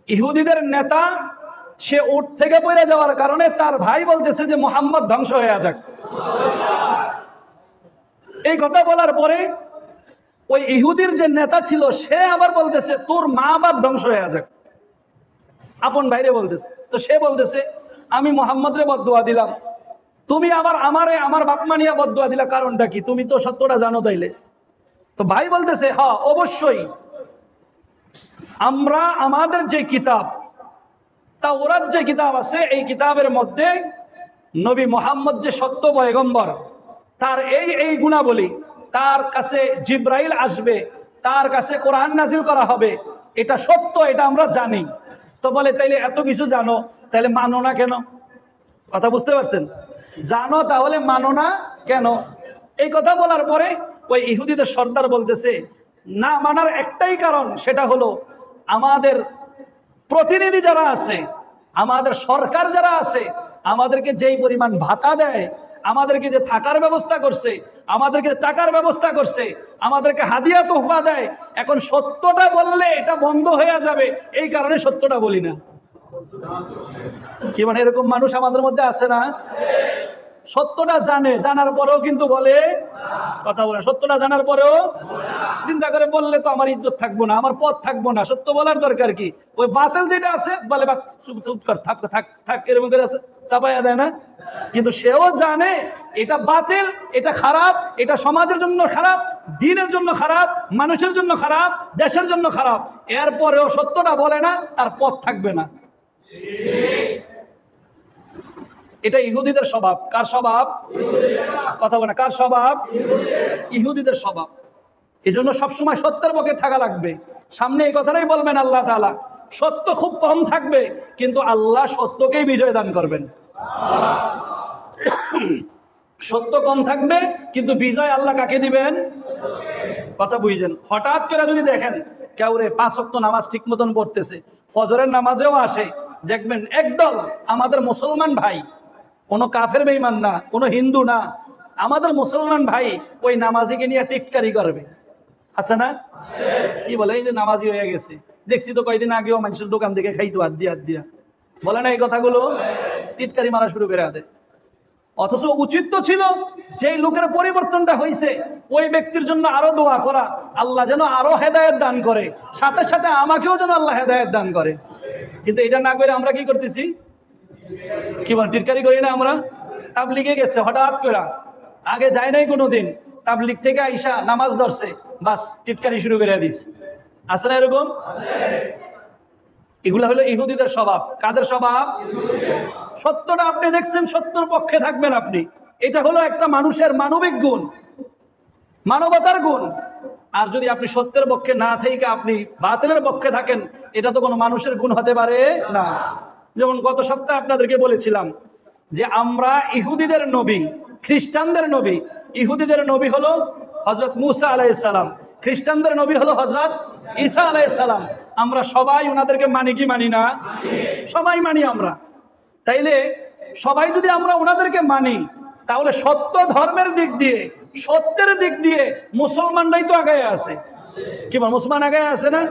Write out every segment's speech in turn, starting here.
ইহুদিদের নেতা সে উট থেকে পড়ে যাওয়ার কারণে তার ভাই বলতেছে যে মুহাম্মদ ধ্বংস হয়ে যাক। এই কথা বলার পরে ওই ইহুদির যে নেতা ছিল সে আবার বলতেছে তোর মা বাপ ধ্বংস হয়ে যাক, আপন ভাইরে বলতেছে। তো সে বলতেছে আমি মুহাম্মদরে বদদুয়া দিলাম, তুমি আবার আমারে আমার বাপ মা নিয়ে বদদুয়া দিলা, কারণটা কি? তুমি তো সত্যটা জানো তাইলে। তো ভাই বলতেছে হ্যাঁ অবশ্যই, আমরা আমাদের যে কিতাব তাওরাত যে কিতাব আছে এই কিতাবের মধ্যে নবী মুহাম্মদ যে সত্য পয়গম্বর তার এই গুণাবলী, তার কাছে জিব্রাইল আসবে, তার কাছে কোরআন নাজিল করা হবে, এটা সত্য, এটা আমরা জানি। তো বলে তাইলে এত কিছু জানো, তাহলে মানো না কেন? কথা বুঝতে পারছেন? জানো তাহলে মানো না কেন? এই কথা বলার পরে ওই ইহুদিদের সর্দার বলতেছে না মানার একটাই কারণ, সেটা হলো আমাদের প্রতিনিধি যারা আছে, আমাদের সরকার যারা আছে, আমাদেরকে যেই পরিমাণ ভাতা দেয়, আমাদেরকে যে থাকার ব্যবস্থা করছে, আমাদেরকে টাকার ব্যবস্থা করছে, আমাদেরকে হাদিয়া তোহফা দেয়, এখন সত্যটা বললে এটা বন্ধ হয়ে যাবে, এই কারণে সত্যটা বলি না। কি মানে এরকম মানুষ আমাদের মধ্যে আছে না? সত্যটা জানে, জানার পরেও কিন্তু বলে কথা বলে, সত্যটা জানার পরেও চিন্তা করে বললে তো আমার ইজ্জত থাকবো না, আমার পথ থাকবো না, সত্য বলার দরকার কি? ওই বাতিল যেটা আছে বলে চুপ কর, থাক থাক থাক, এরকম করে চাপাইয়া দেয় না? কিন্তু সেও জানে এটা বাতিল, এটা খারাপ, এটা সমাজের জন্য খারাপ, দ্বীনের জন্য খারাপ, মানুষের জন্য খারাপ, দেশের জন্য খারাপ, এরপরেও সত্যটা বলে না, তার পথ থাকবে না। এটা ইহুদিদের স্বভাব। কার স্বভাব? কথা বলে কার স্বভাব? ইহুদিদের স্বভাব। এই জন্য সবসময় সত্যের পক্ষে থাকা লাগবে। সামনে এই কথাটাই বলবেন আল্লাহ তাআলা, সত্য খুব কম থাকবে কিন্তু আল্লাহ সত্যকেই বিজয় দান করবেন। সত্য কম থাকবে কিন্তু বিজয় আল্লাহ কাকে দিবেন? কথা বুঝছেন? হঠাৎ করে যদি দেখেন কেউ রে 5 ওয়াক্ত নামাজ ঠিক মতন পড়তেছে, ফজরের নামাজেও আসে, দেখবেন একদল আমাদের মুসলমান ভাই, কোনো কাফের বেঈমান না, কোনো হিন্দু না, আমাদের মুসলমান ভাই ওই নামাজিকে নিয়ে টিটকারি করবে, আছে না? কি বলে এই যে নামাজি হয়ে গেছে, দেখছি তো কয়েকদিন আগেও মানুষের দোকান থেকে খাইতো হাত দিয়া, বলে না এই কথাগুলো? টিটকারি মারা শুরু করে দেয়। অথচ উচিত তো ছিল যেই লোকের পরিবর্তনটা হয়েছে ওই ব্যক্তির জন্য আরো দোয়া করা, আল্লাহ যেন আরো হেদায়েত দান করে, সাথে সাথে আমাকেও যেন আল্লাহ হেদায়েত দান করে। কিন্তু এটা না করে আমরা কি করতেছি? কি বল, টিটকারি করি না আমরা? তাবলিগে গেছে হঠাৎ করে, আগে যায় নাই কোনোদিন, তাবলিগ থেকে আইসা নামাজ ধরছে, বাস টিটকারি শুরু করে দিস, আছে না এরকম? এগুলা হলো ইহুদিদের স্বভাব। কাদের স্বভাব? সত্যটা আপনি দেখছেন, সত্যের পক্ষে থাকবেন আপনি, এটা হলো একটা মানুষের মানবিক গুণ, মানবতার গুণ। আর যদি আপনি সত্যের পক্ষে না থেকে আপনি বাতিলের পক্ষে থাকেন, এটা তো কোনো মানুষের গুণ হতে পারে না। যেমন গত সপ্তাহে আপনাদেরকে বলেছিলাম যে আমরা ইহুদিদের নবী, খ্রিস্টানদের নবী, ইহুদিদের নবী হলো হযরত মুসা আলাইহিস সালাম, খ্রিস্টানদের নবী হলো হযরত ঈসা আলাইহিস সালাম। আমরা সবাই ওনাদেরকে মানি কি মানি না? সবাই মানি আমরা। তাইলে সবাই যদি আমরা ওনাদেরকে মানি, তাহলে সত্য ধর্মের দিক দিয়ে, সত্যের দিক দিয়ে মুসলমানরাই তো আগায় আছে। কি বল, মুসলমান আগায় আছে না?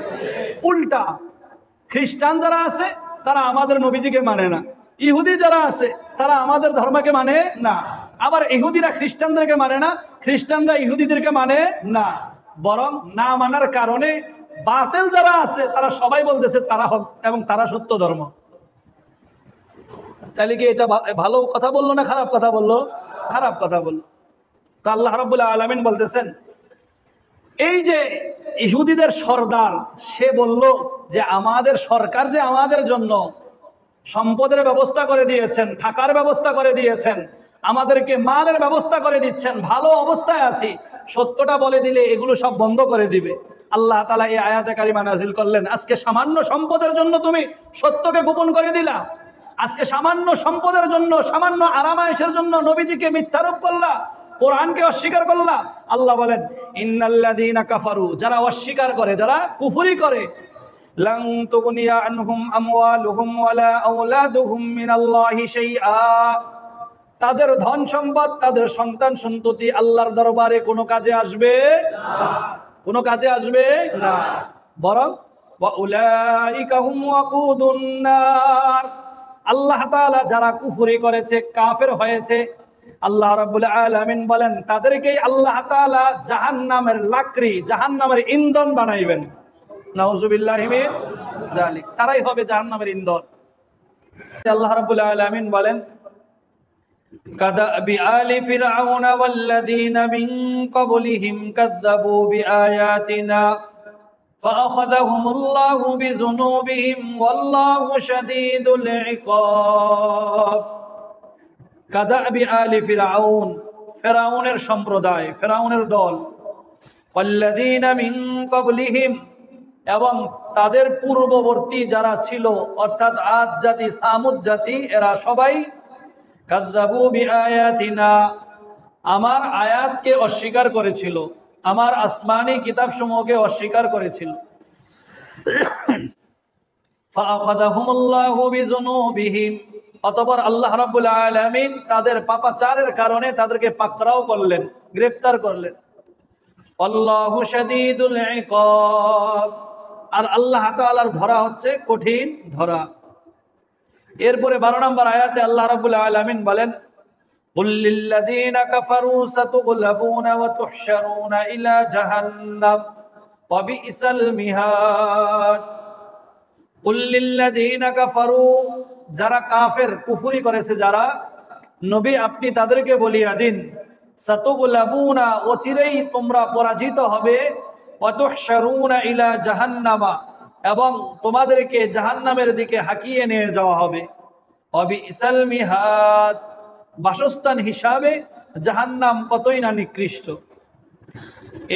উল্টা খ্রিস্টান যারা আছে তারা আমাদের নবীজিকে মানে না, ইহুদি যারা আছে তারা আমাদের ধর্মকে মানে না, আবার ইহুদিরা খ্রিস্টানদেরকে মানে না, খ্রিস্টানরা ইহুদিদেরকে মানে না। বরং না মানার কারণে বাতিল যারা আছে তারা সবাই বলতেছে তারা হক এবং তারা সত্য ধর্ম। তাহলে কি এটা ভালো কথা বললো না খারাপ কথা বললো? খারাপ কথা বললো। তো আল্লাহ রাব্বুল আলামিন বলতেছেন এই যে ইহুদিদের সর্দার, সে বলল যে আমাদের সরকার যে আমাদের জন্য সম্পদের ব্যবস্থা করে দিয়েছেন, থাকার ব্যবস্থা করে দিয়েছেন, আমাদেরকে মালের ব্যবস্থা করে দিচ্ছেন, ভালো অবস্থায় আছি, সত্যটা বলে দিলে এগুলো সব বন্ধ করে দিবে। আল্লাহ তাআলা এই আয়াতে কারিমা নাজিল করলেন, আজকে সামান্য সম্পদের জন্য তুমি সত্যকে গোপন করে দিলা, আজকে সামান্য সম্পদের জন্য, সামান্য আরামায়েশের জন্য নবীজিকে মিথ্যারোপ করলা, কোরআনকে অস্বীকার করলা। আল্লাহ বলেন ইন্নাল্লাযীনা কাফারু, যারা অস্বীকার করে, যারা কুফরি করে, লান তুগনিয়া আনহুম আমওয়ালুহুম ওয়ালা আওলাদুহুম মিনাল্লাহি শাইআ, তাদের ধন সম্পদ, তাদের সন্তান সন্ততি আল্লাহর দরবারে কোনো কাজে আসবে না, কোনো কাজে আসবে না। বরং ওয়া উলাইকা হুম ওয়াকুদুন নার। আল্লাহ তাআলা যারা কুফরি করেছে, কাফের হয়েছে, আল্লাহ রাব্বুল আলামিন বলেন তাদেরকেই আল্লাহ তাআলা জাহান্নামের লাকড়ি, জাহান্নামের ইন্ধন বানাইবেন। নাউযুবিল্লাহি মিন যালিক। তারাই হবে জাহান্নামের ইন্ধন। আল্লাহ রাব্বুল আলামিন বলেন কাযাবি আলি ফিরআউন ওয়াল্লাযীনা মিন ক্বাবলিহিম কাযযাবু বিআয়াতিনা ফাআখাযাহুমুল্লাহু বিযুনুবিহিম ওয়াল্লাহু শাদীদুল ইকাব। কাযাবি আলি ফিরআউন, ফিরআউনের সম্প্রদায়, ফিরআউনের দল, ওয়াল্লাযীনা মিন ক্বাবলিহিম, এবং তাদের পূর্ববর্তী যারা ছিল অর্থাৎ আদ জাতি, সামুদ জাতি, এরা সবাই কাযযাবু বিআয়াতিনা, আমার আয়াতকে অস্বীকার করেছিল, আমার আসমানি কিতাবসমূহকে অস্বীকার করেছিল। ফাআখাযাহুমুল্লাহু বিযুনুবিহিম, অতঃপর আল্লাহ রাব্বুল আলামিন তাদের পাপাচারের কারণে তাদেরকে পাকড়াও করলেন, গ্রেফতার করলেন। আল্লাহু শাদীদুল ইকাব, আর আল্লাহ তাআলার ধরা হচ্ছে কঠিন ধরা। এরপরে 12 নম্বর আয়াতে আল্লাহ রাব্বুল আলামিন বলেন কুল লিল্লাযীনা কাফারু সাতুগলাবুনা ওয়া তুহশারুনা ইলা জাহান্নাম ওয়া বিইসাল মিহাদ। কুল লিল্লাযীনা কাফারু, যারা কাফের, কুফরি করেছে যারা, নবী আপনি তাদেরকে বলিয়া দিন, সাতুগলাবুনা, অচিরেই তোমরা পরাজিত হবে, ওয়া তুহশারুনা ইলা জাহান্নামা, এবং তোমাদেরকে জাহান্নামের দিকে হাকিয়ে নিয়ে যাওয়া হবে। ওয়া বিইসাল মিহাদ, বাসস্থান হিসাবে জাহান্নাম কতই না নিকৃষ্ট।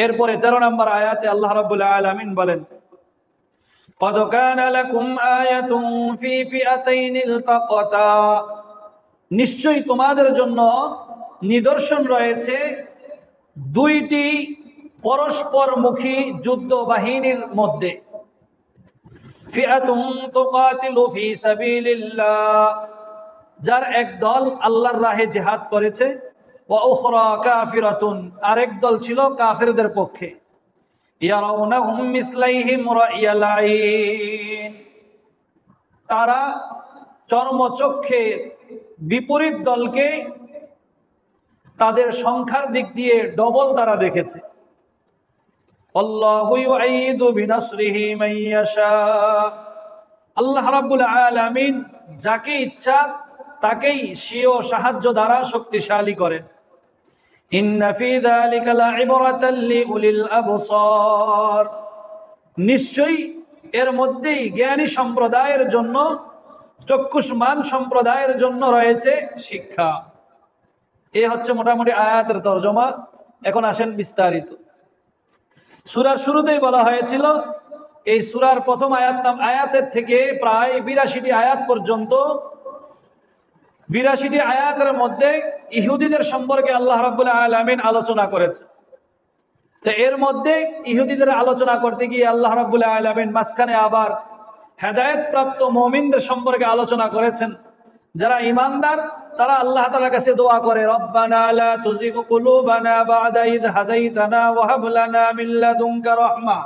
এরপরে 13 নম্বর আয়াতে আল্লাহ রাব্বুল আলামিন বলেন قد كان لكم آية في فئتين التقتا, নিশ্চয়ই তোমাদের জন্য নিদর্শন রয়েছে দুইটি পরস্পরমুখী যুদ্ধ বাহিনীর মধ্যে। ফিআতুন তুকাতিলু ফি সাবিলিল্লাহ, যার এক দল আল্লাহর রাহে জিহাদ করেছে, ওয়া উখরা কাফিরাতুন, আরেক দল ছিল কাফেরদের পক্ষে। ইয়ারাউনাহুম মিসলাইহিম রাইয়াল আইন, তারা চর্মচক্ষে বিপরীত দলকে তাদের সংখ্যার দিক দিয়ে ডবল তারা দেখেছে। আল্লাহু ইউঈদু বিনাসরিহি মান ইয়াশা, আল্লাহ রাব্বুল আলামিন যাকে ইচ্ছা তাকেই স্বীয় সাহায্য দ্বারা শক্তিশালী করেন। ইন্না ফি যালিকা লাইবরাতাল লিউলিল আবসার, নিশ্চয়ই এর মধ্যেই জ্ঞানী সম্প্রদায়ের জন্য, চক্ষুষ্মান সম্প্রদায়ের জন্য রয়েছে শিক্ষা। এ হচ্ছে মোটামুটি আয়াতের তরজমা। এখন আসেন বিস্তারিত। সূরার শুরুতেই বলা হয়েছিল, এই সূরার প্রথম আয়াতের থেকে প্রায় 82টি আয়াত পর্যন্ত, 82টি আয়াতের মধ্যে ইহুদিদের সম্পর্কে আল্লাহ রাব্বুল আলামিন আলোচনা করেছে। তো এর মধ্যে ইহুদিদের আলোচনা করতে গিয়ে আল্লাহ রাব্বুল আলামিন মাঝখানে আবার হেদায়েত প্রাপ্ত মুমিনদের সম্পর্কে আলোচনা করেছেন। যারা ঈমানদার তারা আল্লাহ তাআলার কাছে দোয়া করে, রব্বানা লা তুযিগ কুলুবানা বা'দা ইয হাদাইতানা ওয়া হাব লানা মিন লাদুনকা রাহমা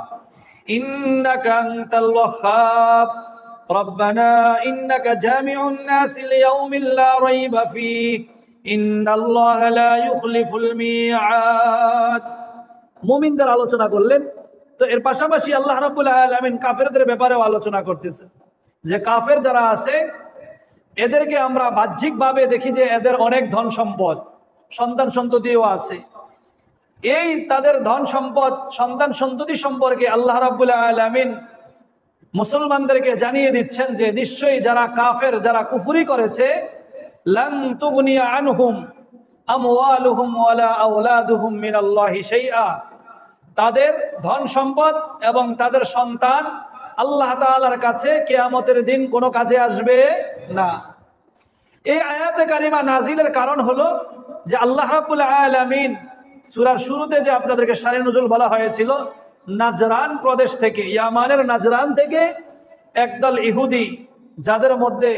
ইন্নাকা আনতাল ওয়াহ্হাব রব্বানা ইন্নাকা জামিউন নাসি লিয়াউমিন লা রাইবা ফীহি ইন্নাল্লাহা লা ইউখলিফুল মিআদ। মুমিনদের আলোচনা করলেন। তো এর পাশাপাশি আল্লাহ রাব্বুল আলামিন কাফেরদের ব্যাপারেও আলোচনা করতেছে, যে কাফের যারা আছে এদেরকে আমরা বাহ্যিকভাবে দেখি যে এদের অনেক ধন সম্পদ, সন্তান সন্ততিও আছে। এই তাদের ধন সম্পদ, সন্তান সন্ততি সম্পর্কে আল্লাহ রাব্বুল আলামিন মুসলমানদেরকে জানিয়ে দিচ্ছেন যে নিশ্চয়ই যারা কাফের, যারা কুফরি করেছে, লান তুগনিয়া আনহুম আমওয়ালুহুম ওয়ালা আওলাদুহুম মিনাল্লাহি শাইআ, তাদের ধন সম্পদ এবং তাদের সন্তান আল্লাহ তাআলার কাছে কিয়ামতের দিন কোনো কাজে আসবে না। এই আয়াতে কারিমা নাজিলের কারণ হলো যে আল্লাহ রাব্বুল আলামিন সূরার শুরুতে যে আপনাদেরকে শানে নুজুল বলা হয়েছিল, নাজরান প্রদেশ থেকে, ইয়ামানের নাজরান থেকে একদল ইহুদি, যাদের মধ্যে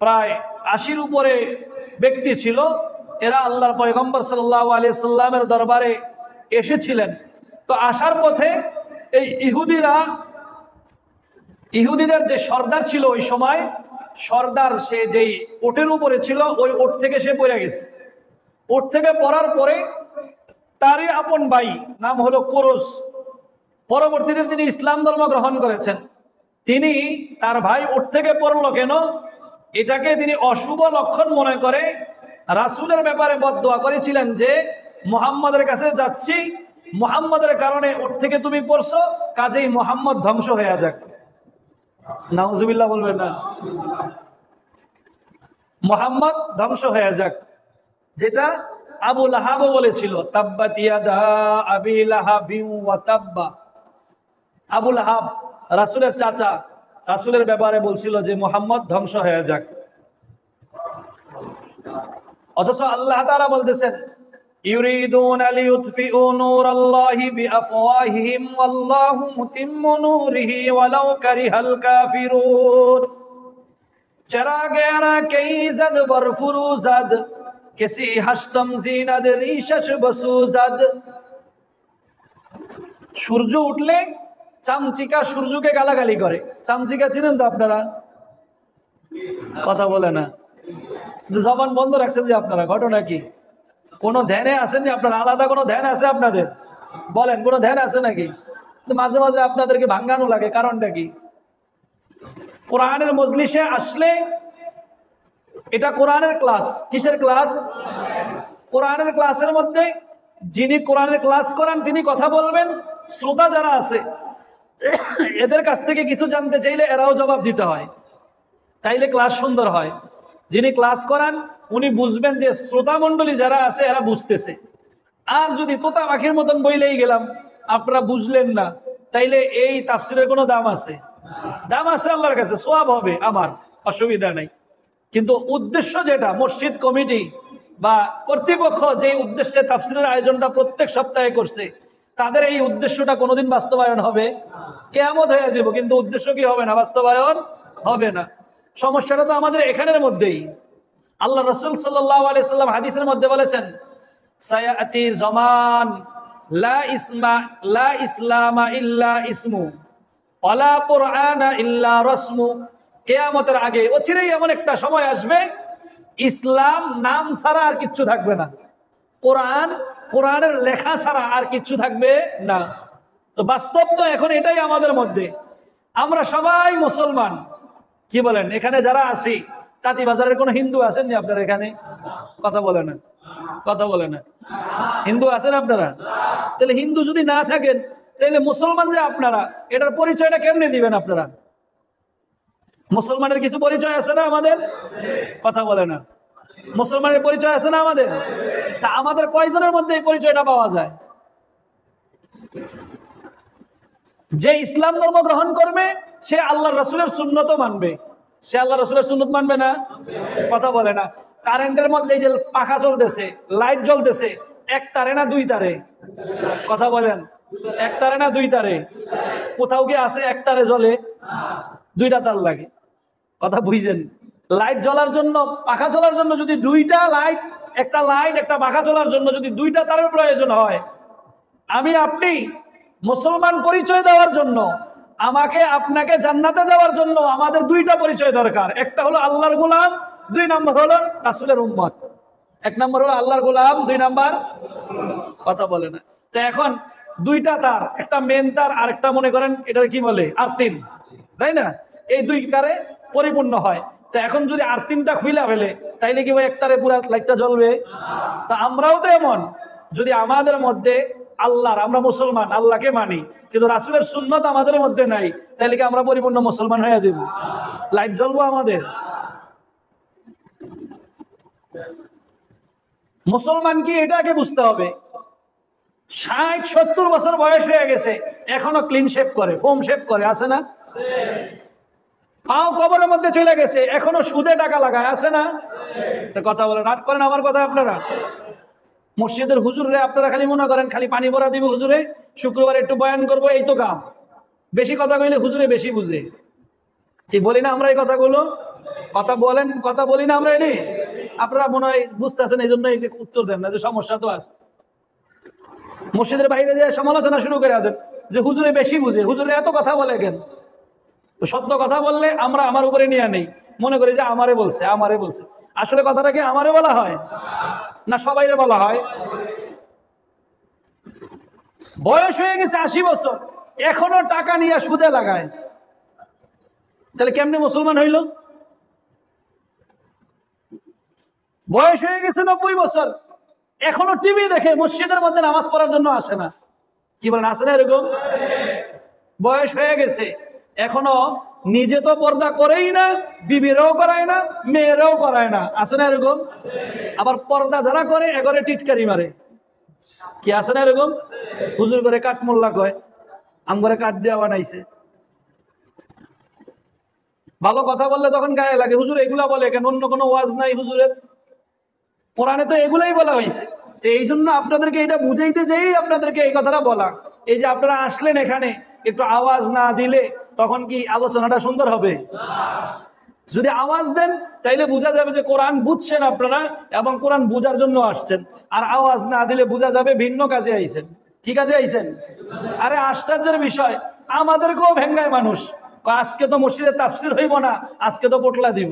প্রায় 80-র উপরে ব্যক্তি ছিল, এরা আল্লাহর পয়গম্বর সাল্লাল্লাহু আলাইহি সাল্লামের দরবারে এসেছিলেন। তো আসার পথে এই ইহুদিরা ইহুদিদের যে সর্দার ছিল ওই সময়, সর্দার সে যেই ওটের উপরে ছিল ওই ওট থেকে সে পড়ে গেছে। ওট থেকে পড়ার পরে তারই আপন ভাই, নাম হলো কোরস, পরবর্তীতে তিনি ইসলাম ধর্ম গ্রহণ করেছেন। তিনি তার ভাই ওট থেকে পড়লো কেন, এটাকে তিনি অশুভ লক্ষণ মনে করে রাসূলের ব্যাপারে বদদোয়া করেছিলেন যে মুহাম্মাদের কাছে যাচ্ছি, মুহাম্মাদের কারণে ওট থেকে তুমি পড়ছো, কাজেই মুহাম্মদ ধ্বংস হয়ে যাক। নাউজুবিল্লাহ বলবেন না, মুহাম্মদ ধ্বংস হয়ে যাক, যেটা আবু লাহাবও বলেছিল, তাব্বাত ইয়াদা আবি লাহাবিন ওয়া তাব্বা। আবু লাহাব রাসূলের চাচা, রাসূলের ব্যাপারে বলছিল যে মুহাম্মদ ধ্বংস হয়ে যাক। অথচ আল্লাহ তাআলা বলতেছেন ইউরিদুনা লিইউতফিউ নূরাল্লাহি বিআফওয়াহিহিম ওয়াল্লাহু মুতিম্মু নূরিহি ওয়ালাউ কারিহাল কাফিরুন। চরাগেরা কাইজাদ বরফুরুজাদ কিসি হাসতম জিনাদ রিশাশ বসুজাদ। সূর্য উঠলে চামচিকা সূর্যকে গালাগালি করে। চামচিকা চিনেন তো আপনারা? কথা বলে না, জবান বন্ধ রাখছেন যে আপনারা। ঘটনা কি? কোনো ধ্যানে আছেন যে আপনারা? আলাদা কোনো ধ্যান আছে আপনাদের? বলেন, কোনো ধ্যান আছে নাকি? মাঝে মাঝে আপনাদেরকে ভাঙ্গানো লাগে, কারণটা কি? কোরআনের মজলিসে আসলে, এটা কোরআনের ক্লাস। কিসের ক্লাস? কোরআনের ক্লাসের মধ্যে যিনি কোরআনের ক্লাস করান তিনি কথা বলবেন, শ্রোতা যারা আছে এদের কাছ থেকে কিছু জানতে চাইলে এরাও জবাব দিতে হয়, তাইলে ক্লাস সুন্দর হয়। যিনি ক্লাস করান উনি বুঝবেন যে শ্রোতা মণ্ডলী যারা আছে এরা বুঝতেছে। আর যদি তোতা পাখির মতন বইলেই গেলাম, আপনারা বুঝলেন না, তাইলে এই তাফসিরের কোনো দাম আছে? দাম আছে আল্লাহর কাছে, সওয়াব হবে, আমার অসুবিধা নাই। কিন্তু উদ্দেশ্য যেটা, মসজিদ কমিটি বা কর্তৃপক্ষ যে উদ্দেশ্যে তাফসিরের আয়োজনটা প্রত্যেক সপ্তাহে করছে, তাদের এই উদ্দেশ্যটা কোনোদিন বাস্তবায়ন হবে? কিয়ামত হয়ে যাব, কিন্তু উদ্দেশ্য কি হবে না? বাস্তবায়ন হবে না। সমস্যাটা তো আমাদের এখানের মধ্যেই। আল্লাহ রাসূল সাল্লাল্লাহু আলাইহি সাল্লাম হাদিসের মধ্যে বলেছেন, সায়াতি জামান লা ইসলামা ইল্লা ইসমু ওয়ালা কুরআনা ইল্লা রাসমু। কিয়ামতের আগে অচিরেই এমন একটা সময় আসবে, ইসলাম নাম ছাড়া আর কিচ্ছু থাকবে না, কোরআনের লেখা ছাড়া আর কিচ্ছু থাকবে না। তো বাস্তব তো এখন এটাই আমাদের মধ্যে। আমরা সবাই মুসলমান, কি বলেন? এখানে যারা আছি, তাঁতিবাজারের কোনো হিন্দু আছেন নি আপনারা এখানে? কথা বলে না, কথা বলে না। হিন্দু আছেন আপনারা? তাহলে হিন্দু যদি না থাকেন, তাহলে মুসলমান যে আপনারা, এটার পরিচয়টা কেমনে দিবেন আপনারা? মুসলমানের কিছু পরিচয় আছে না আমাদের? কথা বলে না। মুসলমানের পরিচয় আছে না আমাদের? তা আমাদের কয়জনের মধ্যে এই পরিচয়টা পাওয়া যায়? যে ইসলাম ধর্ম গ্রহণ করবে সে আল্লাহ রাসূলের সুন্নতও মানবে। সে আল্লাহ রাসূলের সুন্নত মানবে না? কথা বলে না। কারেন্টের মধ্যে এই যে পাখা চলতেছে, লাইট জ্বলতেছে, এক তারে না দুই তারে? কথা বলেন, এক তারে না দুই তারে? কোথাও কি আছে এক তারে জ্বলে? দুইটা তার লাগে। কথা বুঝছেন? লাইট জ্বলার জন্য, পাখা চলার জন্য যদি দুইটা লাইট, একটা লাইট একটা পাখা চলার জন্য যদি দুইটা তারের প্রয়োজন হয়, আমি আপনি মুসলমান পরিচয় দেওয়ার জন্য, আমাকে আপনাকে জান্নাতে যাওয়ার জন্য আমাদের দুইটা পরিচয় দরকার। একটা হলো আল্লাহর গোলাম, দুই নম্বর হলো রাসূলের উম্মত। এক নম্বর হলো আল্লাহর গোলাম, দুই নম্বর কথা বলে না। তো এখন দুইটা তার, একটা মেন তার আর একটা মনে করেন এটা কি বলে আর্থিন, তাই না? এই দুই তারে পরিপূর্ণ হয়। তো এখন যদি আর্থিনটা খুইলা ফেলে, তাইলে কি ভাই এক তারে পুরা লাইটটা জ্বলবে? তা আমরাও তো এমন, যদি আমাদের মধ্যে আল্লাহর, আমরা মুসলমান, আল্লাহকে মানি, কিন্তু রাসূলের সুন্নত আমাদের মধ্যে নাই, তাহলে কি আমরা পরিপূর্ণ মুসলমান হয়ে যাব? লাইট জ্বলবো আমাদের? মুসলমান কি এটাকে বুঝতে হবে। 60-70 বছর বয়স হয়ে গেছে, এখনো ক্লিন শেভ করে, ফোম শেভ করে, আছে না? পাও কবরের মধ্যে চলে গেছে, এখনো সুদে টাকা লাগায়, আছে না? কথা বলেন, রাত করেন আমার কথা আপনারা। মসজিদের হুজুরে আপনারা খালি মনে করেন খালি পানি ভরা দিবে হুজুরে, শুক্রবার একটু বয়ান করবো, এই তো কাম। বেশি কথা কইলে হুজুরে বেশি বুঝে, কি বলি না আমরা এই কথাগুলো? কথা বলেন, কথা বলি না আমরা? এনে আপনারা মনে হয় বুঝতেছেন, এই জন্য উত্তর দেন না, যে সমস্যা তো আছে। মসজিদের বাইরে যে সমালোচনা শুরু করে দেন যে হুজুরে বেশি বুঝে, হুজুরে এত কথা বলে কেন? সত্য কথা বললে আমরা আমার উপরে নিয়ে নেই, মনে করি যে আমারে বলছে আমারে বলছে। আসলে কথাটা কি আমারে বলা হয় না সবাইরে বলা হয়? বয়স হয়ে গেছে 80 বছর, এখনো টাকা নিয়ে সুদে লাগায়, তাহলে কেমনে মুসলমান হইল? বয়স হয়ে গেছে 90 বছর, এখনো টিভি দেখে, মসজিদের মধ্যে নামাজ পড়ার জন্য আসে না। কি বলেন, আসে না এরকম? বয়স হয়ে গেছে, এখনো নিজে তো পর্দা করেই না, বিবিরাও করায় না, মেয়েরাও করায় না, আসে না এরকম? আবার পর্দা যারা করে এগরে টিটকারি মারে, কি আসে না এরকম? হুজুর করে কাঠ মোল্লা কয়, আম করে কাঠ দেওয়া বানাইছে। ভালো কথা বললে তখন গায়ে লাগে, হুজুর এগুলা বলে কেন, অন্য কোনো ওয়াজ নাই হুজুরের? কোরআনে তো এগুলাই বলা হয়েছে। তো এই জন্য আপনাদেরকে এটা বুঝাইতে যেই আপনাদেরকে এই কথাটা বলা। এই যে আপনারা আসলেন এখানে, একটু আওয়াজ না দিলে তখন কি আলোচনাটা সুন্দর হবে? যদি আওয়াজ দেন তাইলে বোঝা যাবে যে কোরআন বুঝছেন আপনারা এবং কোরআন বুঝার জন্য আসছেন। আর আওয়াজ না দিলে বোঝা যাবে ভিন্ন কাজে আইছেন। কি কাজে আইছেন? আরে আশ্চর্যের বিষয়, আমাদেরকেও ভেঙ্গায় মানুষ, আজকে তো মসজিদে তাফসীর হইব না, আজকে তো পোটলা দিব।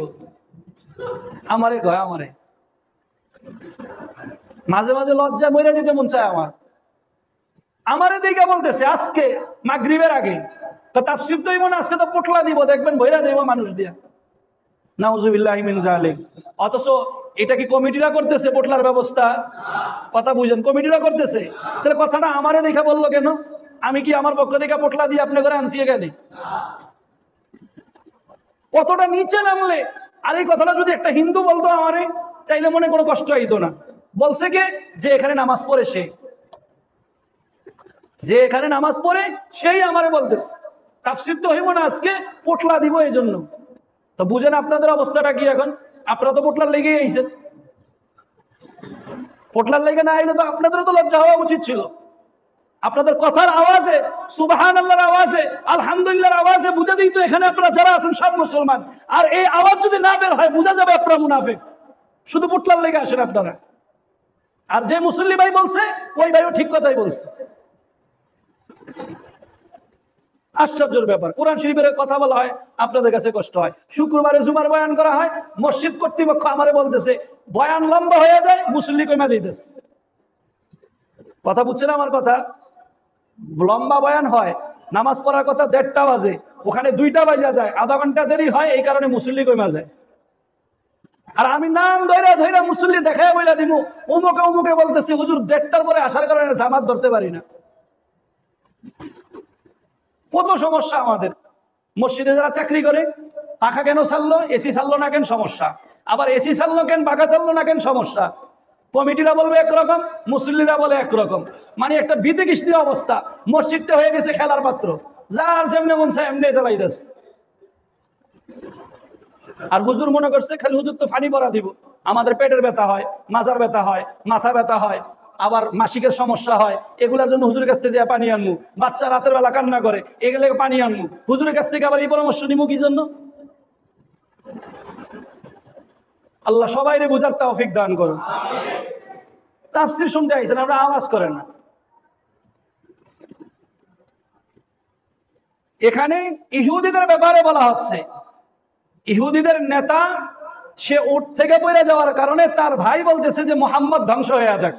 আমারে কয়, আমারে মাঝে মাঝে লজ্জা মইরা দিতে মন চায় আমার। আমারে দিকে বলতেছে আজকে মাগরিবের আগে তাফসীর তো হইব না, আজকে তো পোটলা দিব, দেখবেন ভইরা যাইব মানুষ দিয়া। নাউজুবিল্লাহি মিন যালিক। অথচ এটা কি কমিটিরা করতেছে পোটলার ব্যবস্থা? কথা বুঝেন, কমিটিরা করতেছে। তাহলে কথাটা আমারে দেখা বললো কেন? আমি কি আমার পক্ষ থেকে পোটলা দিয়ে আপনি করে আনছি এখানে? কতটা নিচে নামলে। আর এই কথাটা যদি একটা হিন্দু বলতো আমারে, তাইলে মনে কোনো কষ্ট হইতো না। বলছে কে? যে এখানে নামাজ পড়ে, সে যে এখানে নামাজ পড়ে সেই আমারে বলতেছে তাফসীর তো হইব না, আজকে পোটলা দিব এই জন্য। তো বুঝেন আপনাদের অবস্থাটা কি এখন? আপনারা তো পোটলার লেগে আইছেন। পোটলার লেগে না আইলে তো আপনাদেরও তো লজ্জা হওয়া উচিত ছিল। আপনাদের কথার আওয়াজে, সুবহানাল্লাহর আওয়াজে, আলহামদুলিল্লাহর আওয়াজে বুঝা যেত এখানে আপনারা যারা আছেন সব মুসলমান। আর এই আওয়াজ যদি না বের হয় বুঝা যাবে আপনারা মুনাফিক। শুধু পোটলার লেগে আসেন আপনারা। আর যে মুসল্লি ভাই বলছে ওই ভাইও ঠিক কথাই বলছে। আশ্চর্যের ব্যাপার, কোরআন শরীফের কথা বলা হয় আপনাদের কাছে কষ্ট হয়। শুক্রবারে জুমার বয়ান করা হয়, মসজিদ কর্তৃপক্ষ আমারে বলতেছে বয়ান লম্বা হয়ে যায়, মুসল্লি কমে যাইতেছে। কথা বুঝছেন আমার কথা? লম্বা বয়ান হয়, নামাজ পড়ার কথা 1:30টা বাজে, ওখানে 2টা বাজা যায়, আধা ঘন্টা দেরি হয়, এই কারণে মুসল্লি কমে যায়। আর আমি নাম ধইরা ধইরা মুসল্লি দেখায় বইলা দিমু, অমুকে অমুকে বলতেছে হুজুর 1:30টার পরে আসার কারণে জামাত ধরতে পারি না। কত সমস্যা আমাদের। মসজিদে যারা চাকরি করে, পাখা কেন ছাড়লো, এসি ছাড়লো না কেন, সমস্যা। আবার এসি ছাড়লো কেন, পাখা ছাড়লো না কেন, সমস্যা। কমিটিরা বলবে একরকম, মুসল্লিরা বলে একরকম। মানে একটা বিধিকৃষ্ণ অবস্থা। মসজিদটা হয়ে গেছে খেলার পাত্র, যার যেমনি মন চায় এমনি চালাইতেছে। আর হুজুর মনে করছে খালি হুজুর তো ফানি ভরা দিব। আমাদের পেটের ব্যথা হয়, মাজার ব্যথা হয়, মাথা ব্যথা হয়, আবার মাসিকের সমস্যা হয়, এগুলোর জন্য হুজুরের কাছ থেকে পানি আনমু। বাচ্চা রাতের বেলা কান্না করে, এগুলো পানি আনমু। হুজুরের কাছ থেকে আবার এই পরামর্শ নিমু কি জন্য? আল্লাহ সবাইরে বুঝার তৌফিক দান করুন। তাফসীর শুনতে আইছেন, আমরা আওয়াজ করেন না। এখানে ইহুদিদের ব্যাপারে বলা হচ্ছে, ইহুদিদের নেতা সে উট থেকে পড়ে যাওয়ার কারণে তার ভাই বলতেছে যে মুহাম্মদ ধ্বংস হয়ে যাক।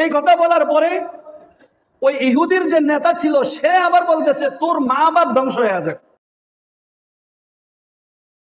এই কথা বলার পরে ওই ইহুদির যে নেতা ছিল সে আবার বলতেছে তোর মা বাপ ধ্বংস হয়ে যাক।